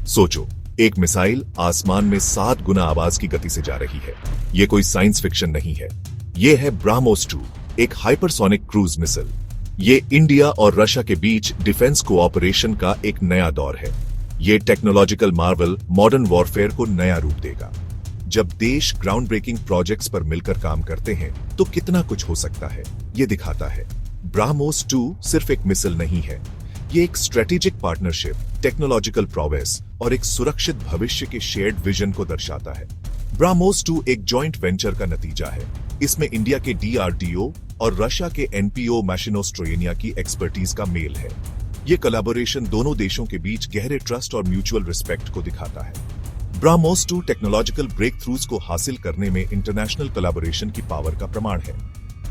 सोचो, एक मिसाइल आसमान में 7 गुना आवाज की गति से जा रही है। ये कोई साइंस फिक्शन नहीं है। ये है ब्राह्मोस 2, एक हाइपरसोनिक क्रूज मिसाइल। ये इंडिया और रशिया के बीच डिफेंस कोऑपरेशन का एक नया दौर है। ये टेक्नोलॉजिकल मार्वल मॉडर्न वॉरफेयर को नया रूप देगा। जब देश ग्राउंड ब्रेकिंग प्रोजेक्ट्स पर मिलकर काम करते हैं तो कितना कुछ हो सकता है, ये दिखाता है। ब्राह्मोस 2 सिर्फ एक मिसाइल नहीं है, ये एक स्ट्रेटेजिक पार्टनरशिप, टेक्नोलॉजिकल प्रोग्रेस और एक सुरक्षित भविष्य के शेयर्ड विजन को दर्शाता है। ब्राह्मोस 2 एक जॉइंट वेंचर का नतीजा है। इसमें इंडिया के DRDO और रशिया के NPO मैशिनोस्ट्रोयेनिया की एक्सपर्टीज का मेल है। ये कोलैबोरेशन दोनों देशों के बीच गहरे ट्रस्ट और म्यूचुअल रिस्पेक्ट को दिखाता है। ब्राह्मोस 2 टेक्नोलॉजिकल ब्रेक थ्रूज को हासिल करने में इंटरनेशनल कोलैबोरेशन की पावर का प्रमाण है।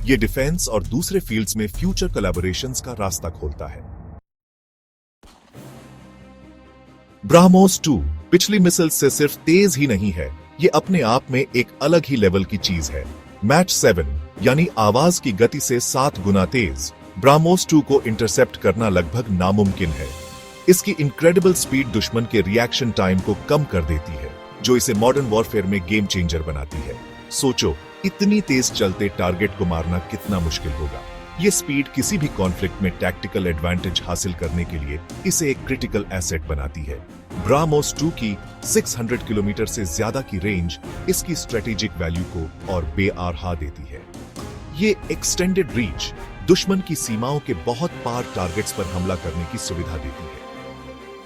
ये डिफेंस और दूसरे फील्ड्स में फ्यूचर कोलैबोरेशंस का रास्ता खोलता है। ब्राह्मोस 2 पिछली मिसाइल से सिर्फ तेज ही नहीं है, ये अपने आप में एक अलग ही लेवल की चीज है। मैच 7 यानी आवाज की गति से 7 गुना तेज ब्राह्मोस 2 को इंटरसेप्ट करना लगभग नामुमकिन है। इसकी इनक्रेडिबल स्पीड दुश्मन के रिएक्शन टाइम को कम कर देती है, जो इसे मॉडर्न वॉरफेयर में गेम चेंजर बनाती है। सोचो, इतनी तेज चलते टारगेट को मारना कितना मुश्किल होगा। ये स्पीड किसी भी कॉन्फ्लिक्ट में टैक्टिकल एडवांटेज हासिल करने के लिए इसे एक क्रिटिकल एसेट बनाती है। ब्राह्मोस 2 की 600 किलोमीटर से ज्यादा की रेंज इसकी स्ट्रेटेजिक वैल्यू को और बेआरहा देती है। ये एक्सटेंडेड रीच दुश्मन की सीमाओं के बहुत पार टारगेट्स पर हमला करने की सुविधा देती है।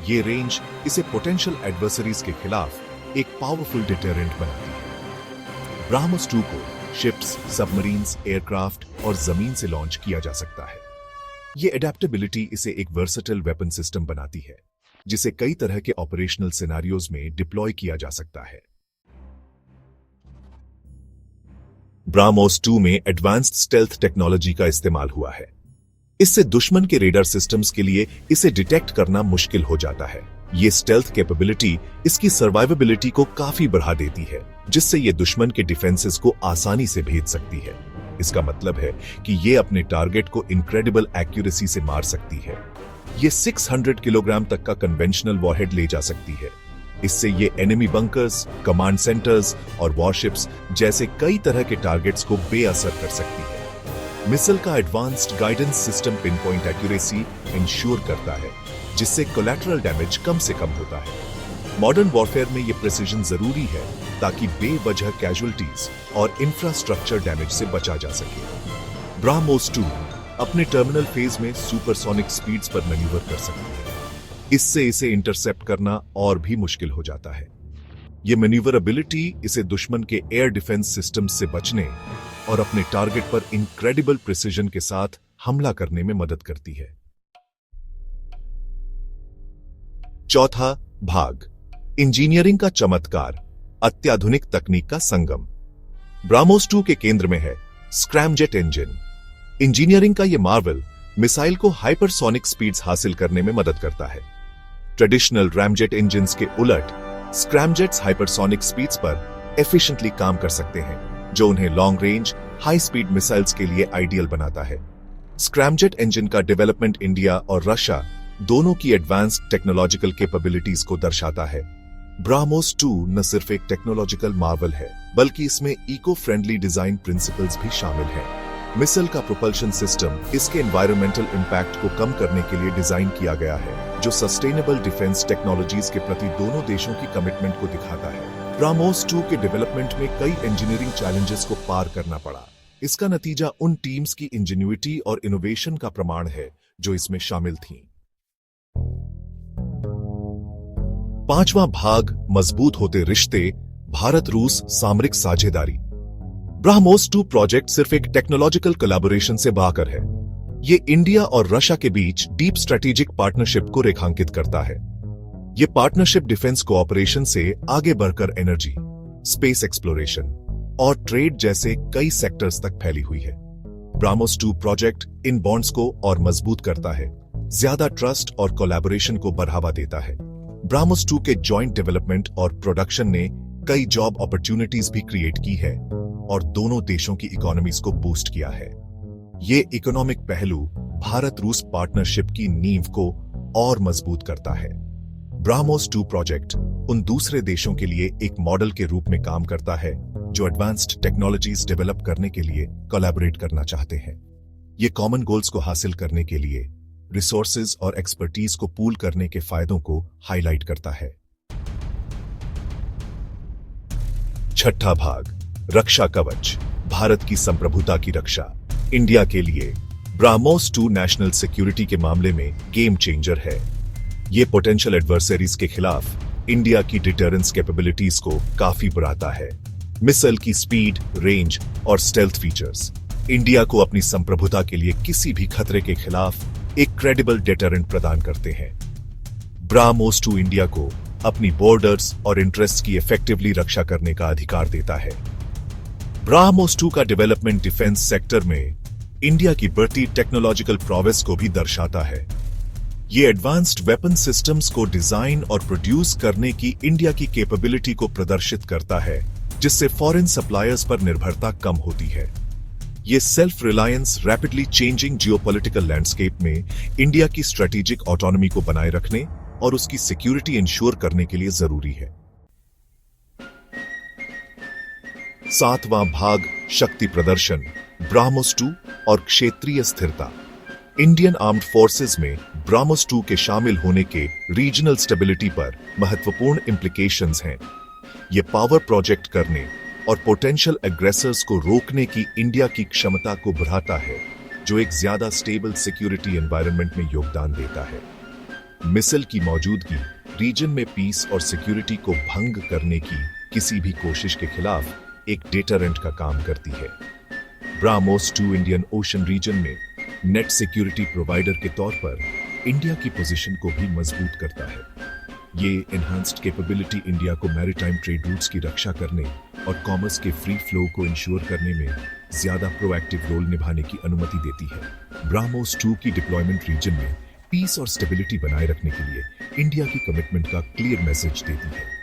ये रेंज इसे पोटेंशियल एडवर्सरीज के खिलाफ एक पावरफुल डिटरेंट बनाती है। ब्राह्मोस 2 को शिप्स, सबमरीन्स, एयरक्राफ्ट और जमीन से लॉन्च किया जा सकता है। ये एडेप्टेबिलिटी इसे एक वर्सेटाइल वेपन सिस्टम बनाती है, जिसे कई तरह के ऑपरेशनल सिनेरियोज में डिप्लॉय किया जा सकता है। ब्राह्मोस 2 में एडवांस्ड स्टेल्थ टेक्नोलॉजी का इस्तेमाल हुआ है। इससे दुश्मन के रेडार सिस्टम्स के लिए इसे डिटेक्ट करना मुश्किल हो जाता है। ये स्टेल्थ कैपेबिलिटी इसकी सर्वाइवेबिलिटी को काफी बढ़ा देती है, जिससे ये दुश्मन के डिफेंसेस को आसानी से भेद सकती है। इसका मतलब है कि ये अपने टारगेट को इनक्रेडिबल एक्यूरेसी से मार सकती है। ये 600 किलोग्राम तक का कन्वेंशनल वॉरहेड ले जा सकती है। इससे ये एनिमी बंकर्स, कमांड सेंटर्स और वॉरशिप्स जैसे कई तरह के टारगेट्स को बेअसर कर सकती है। मिसाइल का advanced guidance system pin point accuracy ensure करता है, जिससे कोलैटरल डैमेज कम से कम होता है। मॉडर्न वॉरफेयर में यह प्रिसिजन जरूरी है ताकि बेवजह कैजुअल्टीज और इंफ्रास्ट्रक्चर डैमेज से बचा जा सके। ब्राह्मोस 2 अपने टर्मिनल फेज में सुपरसोनिक स्पीड्स पर मैन्यूवर कर सकती है। इससे इसे इंटरसेप्ट करना और भी मुश्किल हो जाता है। यह मैन्यूवरेबिलिटी इसे दुश्मन के एयर डिफेंस सिस्टम से बचने और अपने टारगेट पर इनक्रेडिबल प्रिसिजन के साथ हमला करने में मदद करती है। चौथा भाग, इंजीनियरिंग का चमत्कार, अत्याधुनिक तकनीक का संगम। ब्राह्मोस 2 के केंद्र में है स्क्रैमजेट इंजन। इंजीनियरिंग का यह मार्वल मिसाइल को हाइपरसोनिक स्पीड्स हासिल करने में मदद करता है। ट्रेडिशनल रैमजेट इंजन्स के उलट स्क्रैमजेट्स हाइपरसोनिक स्पीड्स पर एफिशिएंटली काम कर सकते हैं, जो उन्हें long range, high speed missiles के लिए आइडियल बनाता है। स्क्रैमजेट इंजन का डेवलपमेंट इंडिया और रशिया दोनों की एडवांस्ड टेक्नोलॉजिकल कैपेबिलिटीज को दर्शाता है। ब्राह्मोस 2 न सिर्फ एक टेक्नोलॉजिकल मार्वल है, बल्कि इसमें इको फ्रेंडली डिजाइन प्रिंसिपल्स भी शामिल हैं। मिसाइल का प्रोपल्शन सिस्टम इसके एनवायरमेंटल इंपैक्ट को कम करने के लिए डिजाइन किया गया है, जो सस्टेनेबल डिफेंस टेक्नोलॉजीज के प्रति दोनों देशों की कमिटमेंट को दिखाता है। ब्राह्मोस 2 के डेवलपमेंट में कई इंजीनियरिंग चैलेंजेस को पार करना पड़ा। इसका नतीजा उन टीम्स की इंजेन्युइटी और इनोवेशन का प्रमाण है जो इसमें शामिल थीं। पांचवां भाग, मजबूत होते रिश्ते, भारत रूस सामरिक साझेदारी। ब्राह्मोस 2 प्रोजेक्ट सिर्फ एक टेक्नोलॉजिकल कोलैबोरेशन से बाहर है। ये इंडिया और रशिया के बीच डीप स्ट्रेटेजिक पार्टनरशिप को रेखांकित करता है। ये पार्टनरशिप डिफेंस कोऑपरेशन से आगे बढ़कर एनर्जी, स्पेस एक्सप्लोरेशन और ट्रेड जैसे कई सेक्टर्स तक फैली हुई है। ब्राह्मोस 2 प्रोजेक्ट इन बॉन्ड्स को और मजबूत करता है, ज्यादा ट्रस्ट और कोलैबोरेशन को बढ़ावा देता है। ब्राह्मोस 2 के जॉइंट डेवलपमेंट और प्रोडक्शन ने कई जॉब अपॉर्चुनिटीज भी क्रिएट की है और दोनों देशों की इकोनॉमीज को बूस्ट किया है। ये इकोनॉमिक पहलू भारत रूस पार्टनरशिप की नींव को और मजबूत करता है। ब्राह्मोस 2 प्रोजेक्ट उन दूसरे देशों के लिए एक मॉडल के रूप में काम करता है जो एडवांस्ड टेक्नोलॉजीज डेवलप करने के लिए कोलैबोरेट करना चाहते हैं। ये कॉमन गोल्स को हासिल करने के लिए रिसोर्सेज और एक्सपर्टीज को पूल करने के फायदों को हाईलाइट करता है। छठा भाग, रक्षा कवच, भारत की संप्रभुता की रक्षा। इंडिया के लिए ब्राह्मोस 2 नेशनल सिक्योरिटी के मामले में गेम चेंजर है। ये पोटेंशियल एडवर्सरीज के खिलाफ इंडिया की डिटरेंस कैपेबिलिटीज को काफी बढ़ाता है। मिसाइल की स्पीड, रेंज और स्टेल्थ फीचर्स इंडिया को अपनी संप्रभुता के लिए किसी भी खतरे के खिलाफ एक क्रेडिबल डिटरेंट प्रदान करते हैं। ब्राह्मोस 2 इंडिया को अपनी बॉर्डर्स और इंटरेस्ट की इफेक्टिवली रक्षा करने का अधिकार देता है। ब्राह्मोस 2 का डेवलपमेंट डिफेंस सेक्टर में इंडिया की बढ़ती टेक्नोलॉजिकल प्रोग्रेस को भी दर्शाता है। ये एडवांस्ड वेपन सिस्टम्स को डिजाइन और प्रोड्यूस करने की इंडिया की कैपेबिलिटी को प्रदर्शित करता है, जिससे फॉरेन सप्लायर्स पर निर्भरता कम होती है। ये self reliance rapidly changing geopolitical landscape में इंडिया की स्ट्रेटेजिक ऑटोनॉमी को बनाए रखने और उसकी सिक्योरिटी इंश्योर करने के लिए जरूरी है। सातवां भाग, शक्ति प्रदर्शन, ब्राह्मोस 2 और क्षेत्रीय स्थिरता। इंडियन आर्म्ड फोर्सेस में ब्राह्मोस 2 के शामिल होने के रीजनल स्टेबिलिटी पर महत्वपूर्ण इंप्लीकेशंस हैं। ये पावर प्रोजेक्ट करने और पोटेंशियल एग्रेसर्स को रोकने की इंडिया की क्षमता को बढ़ाता है, जो एक ज्यादा स्टेबल सिक्योरिटी एनवायरनमेंट में योगदान देता है। मिसाइल की मौजूदगी रीजन में पीस और सिक्योरिटी को भंग करने की किसी भी कोशिश के खिलाफ एक डेटरेंट का काम करती है। ब्राह्मोस 2 इंडियन ओशन रीजन में नेट सिक्योरिटी प्रोवाइडर के तौर पर इंडिया की पोजीशन को भी मजबूत करता है। ये एनहांस्ड कैपेबिलिटी इंडिया को मैरीटाइम ट्रेड रूट्स की रक्षा करने और कॉमर्स के फ्री फ्लो को इंश्योर करने में ज्यादा प्रोएक्टिव रोल निभाने की अनुमति देती है। ब्राह्मोस 2 की डिप्लॉयमेंट रीजन में पीस और स्टेबिलिटी बनाए रखने के लिए इंडिया की कमिटमेंट का क्लियर मैसेज देती है।